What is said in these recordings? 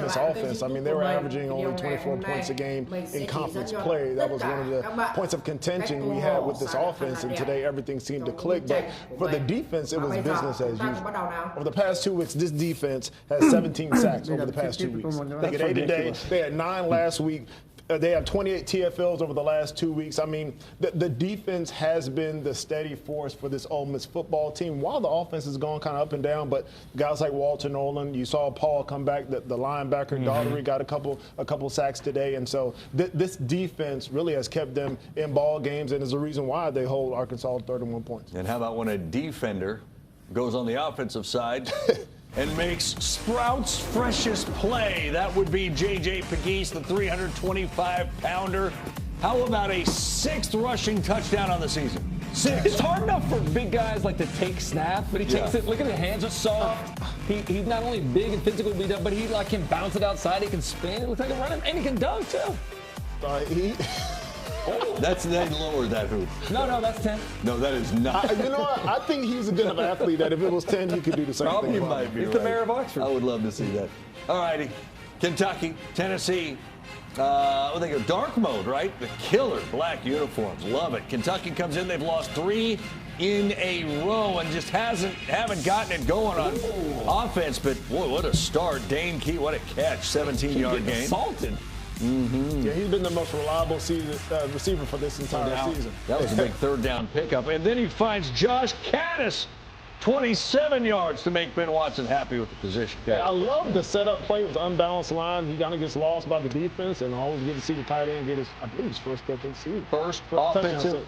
this offense. I mean, they were averaging only 24 points a game in conference play. That was one of the points of contention we had with this offense, and today everything seemed to click. But for the defense, it was business as usual. Over the past 2 weeks, this defense has 17 sacks over the past 2 weeks. They get 8 today. They had 9 last week. They have 28 TFLs over the last 2 weeks. I mean, the defense has been the steady force for this Ole Miss football team. While the offense has gone kind of up and down, but guys like Walter Nolan, you saw Paul come back, the linebacker, Daugherty got a couple sacks today. And so this defense really has kept them in ball games and is the reason why they hold Arkansas 31 points. And how about when a defender goes on the offensive side and makes Sprout's freshest play? That would be J.J. Pegues, the 325-pounder. How about a 6th rushing touchdown on the season? 6. It's hard enough for big guys like to take snaps, but he takes it. Look at his hands are soft. He's not only big and physically beat up, but he can bounce it outside. He can spin. It looks like a running, and he can dunk too. That's lower that hoop. No, that's 10. No, that is not. You know what? I think he's a good enough athlete that if it was 10, he could do the same thing. He might be. He's the mayor of Oxford. I would love to see that. All righty. Kentucky, Tennessee. They go dark mode, right? The killer black uniforms. Love it. Kentucky comes in. They've lost 3 in a row and just haven't gotten it going on offense. But, boy, what a start. Dane Key, what a catch. 17-yard gain. Assaulted. Yeah, he's been the most reliable receiver for this entire season. That was a big 3rd down pickup. And then he finds Josh Caddis, 27 yards to make Ben Watson happy with the position. Yeah, I love the setup play with the unbalanced line. He kind of gets lost by the defense, and always get to see the tight end get his first step in the season. First offensive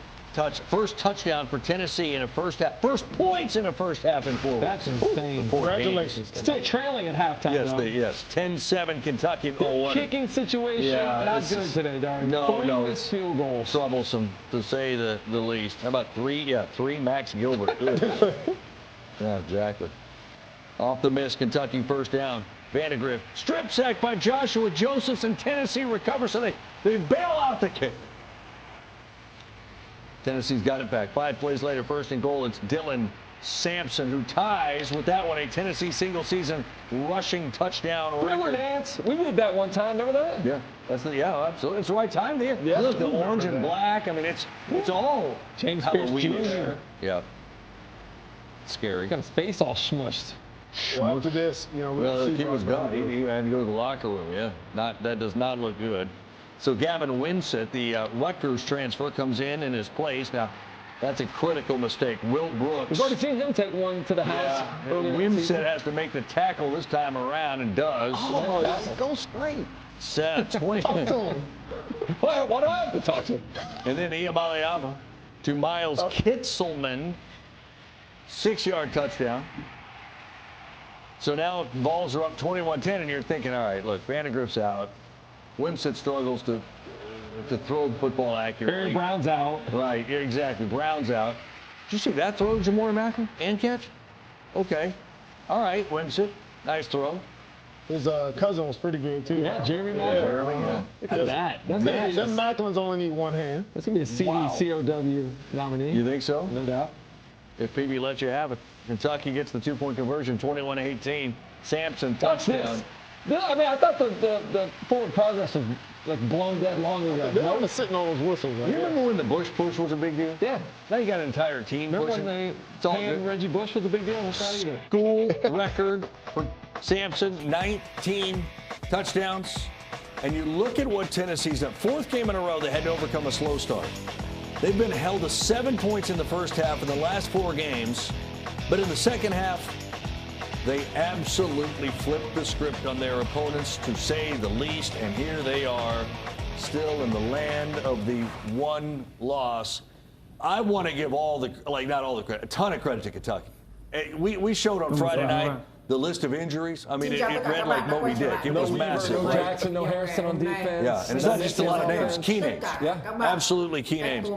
first touchdown for Tennessee in a first half. First points in a first half and forward. That's insane. Congratulations. Still trailing at halftime. Yes, 10-7 Kentucky. The kicking situation, not good today, Darren. No. It's field goals. Troublesome, to say the least. How about 3? Yeah, 3 Max Gilbert. Yeah, exactly. Off the miss, Kentucky first down. Vandegrift, strip sack by Joshua Josephs, and Tennessee recovers, so they bail out the kick. Tennessee's got it back. 5 plays later, 1st and goal. It's Dylan Sampson who ties with that one a Tennessee single-season rushing touchdown record. Dance. We did that one time. Remember that? Yeah, absolutely. It's the right time there. Yeah. Look, the orange and black. I mean, it's all James Pierce Jr. Yeah. Scary. Got his face all smushed. Well, after this, he was gone. He had to go to the locker room. Yeah, that does not look good. So Gavin Winsett, the Rutgers transfer, comes in his place. Now, that's a critical mistake. Wilt Brooks. We've already seen him take one to the house. Yeah. Winsett has to make the tackle this time around and does. Go straight. Set 20. Talk to him. What do I have to talk to him? And then Iamaleava to Miles Kitselman. 6-yard touchdown. So now Vols are up 21-10, and you're thinking, all right, look, Vandegrift's out. Winsett struggles to throw the football accurately. Barry Brown's out. Right, yeah, exactly. Brown's out. Did you see that throw to Jamori Macklin? And catch? Okay. All right, Winsett. Nice throw. His cousin was pretty good, too. Yeah, Jeremy Macklin. Look at that. That Macklin's only need one hand. That's going to be a COW nominee. You think so? No doubt. If PB lets you have it. Kentucky gets the 2-point conversion, 21-18. Sampson touchdown. I thought the forward progress was blown dead long ago. They're was sitting on those whistles. You remember when the Bush push was a big deal? Yeah. Now you got an entire team pushing. Remember when Reggie Bush was a big deal? That's not either. School record for Sampson, 19 touchdowns. And you look at what Tennessee's done. 4th game in a row, they had to overcome a slow start. They've been held to 7 points in the first half in the last 4 games. But in the second half, they absolutely flipped the script on their opponents, to say the least. And here they are, still in the land of the one loss. I want to give not all the credit, a ton of credit to Kentucky. We showed on Friday night the list of injuries. I mean, it read like Moby Dick. It was massive. No Jackson, no Harrison on defense. Yeah, and it's not just a lot of names, key names. Yeah, absolutely key names.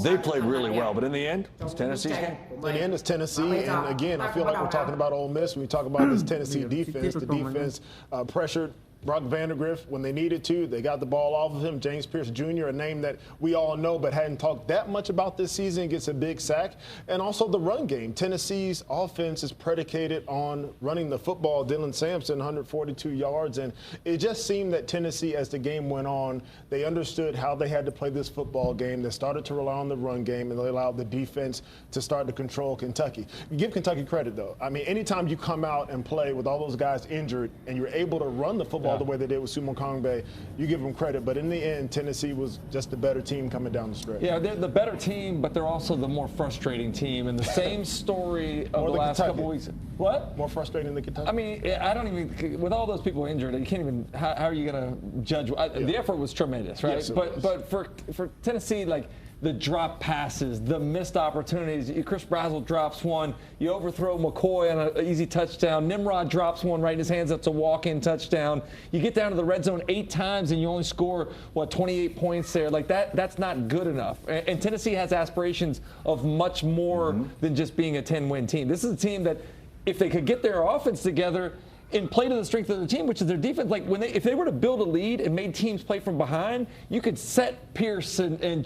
They played really well, but in the end, it's Tennessee's game. In the end, it's Tennessee, and again, I feel like we're talking about Ole Miss when we talk about this Tennessee defense. The defense pressured Brock Vandagriff, when they needed to, they got the ball off of him. James Pierce Jr., a name that we all know but hadn't talked that much about this season, gets a big sack. And also the run game. Tennessee's offense is predicated on running the football. Dylan Sampson, 142 yards. And it just seemed that Tennessee, as the game went on, they understood how they had to play this football game. They started to rely on the run game, and they allowed the defense to start to control Kentucky. You give Kentucky credit, though. I mean, anytime you come out and play with all those guys injured and you're able to run the football the way they did with Sumo Kongbe, you give them credit. But in the end, Tennessee was just the better team coming down the stretch. Yeah, they're the better team, but they're also the more frustrating team. And the same story of the last couple weeks. What? More frustrating than Kentucky? I mean, I don't even, with all those people injured, you can't even, how are you going to judge? The effort was tremendous, right? Yes, but for Tennessee, like, the drop passes, the missed opportunities. Chris Brazzell drops one. You overthrow McCoy on an easy touchdown. Nimrod drops one right in his hands. That's a walk-in touchdown. You get down to the red zone 8 times and you only score, 28 points there. Like, that's not good enough. And Tennessee has aspirations of much more than just being a 10-win team. This is a team that, if they could get their offense together and play to the strength of the team, which is their defense. Like, if they were to build a lead and made teams play from behind, you could set Pierce and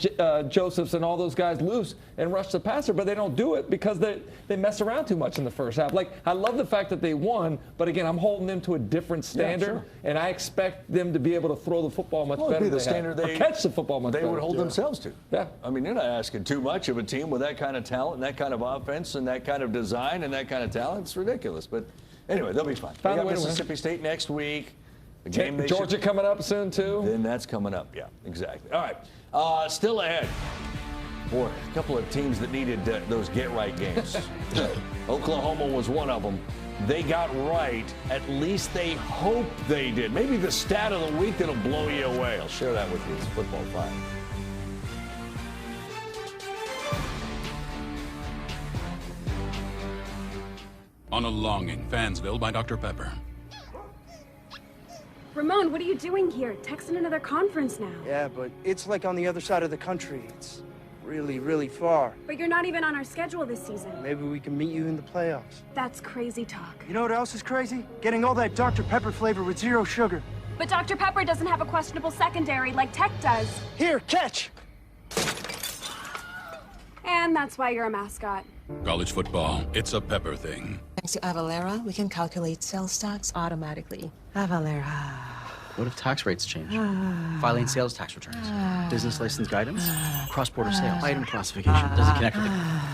Josephs and all those guys loose and rush the passer, but they don't do it because they mess around too much in the first half. Like, I love the fact that they won, but again, I'm holding them to a different standard, and I expect them to be able to throw the football much better. The standard or catch the football much better. They would hold themselves to. Yeah. I mean, you're not asking too much of a team with that kind of talent and that kind of offense and that kind of design and that kind of talent. It's ridiculous, but anyway, they'll be fine. We got Mississippi State next week. The game Georgia coming up soon, too. Then that's coming up. Yeah, exactly. All right. Still ahead. Boy, a couple of teams that needed those get-right games. Oklahoma was one of them. They got right. At least they hope they did. Maybe the stat of the week that'll blow you away. I'll share that with you. It's Football 5. On a Longing, Fansville by Dr. Pepper. Ramon, what are you doing here? Texting another conference now. Yeah, but it's like on the other side of the country. It's really, really far. But you're not even on our schedule this season. Maybe we can meet you in the playoffs. That's crazy talk. You know what else is crazy? Getting all that Dr. Pepper flavor with 0 sugar. But Dr. Pepper doesn't have a questionable secondary like Tech does. Here, catch! And that's why you're a mascot. College football, it's a Pepper thing. Thanks to Avalara, we can calculate sales tax automatically. Avalara. What if tax rates change? Filing sales tax returns. Business license guidance? Cross-border sales. Item classification. Does it connect with the...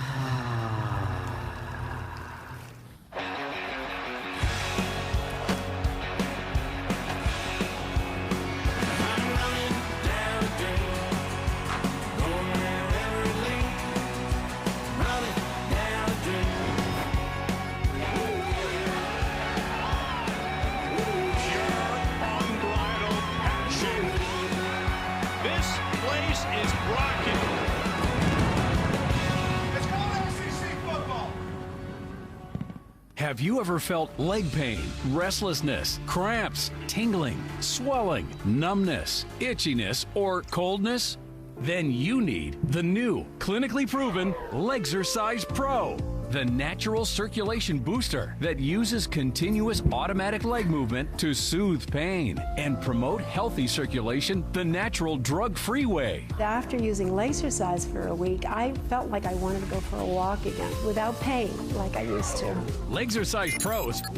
Have you ever felt leg pain, restlessness, cramps, tingling, swelling, numbness, itchiness, or coldness? Then you need the new, clinically proven Legzercise Pro, the natural circulation booster that uses continuous automatic leg movement to soothe pain and promote healthy circulation the natural drug-free way. After using Legzercise for a week, I felt like I wanted to go for a walk again without pain like I used to. Legzercise Pro's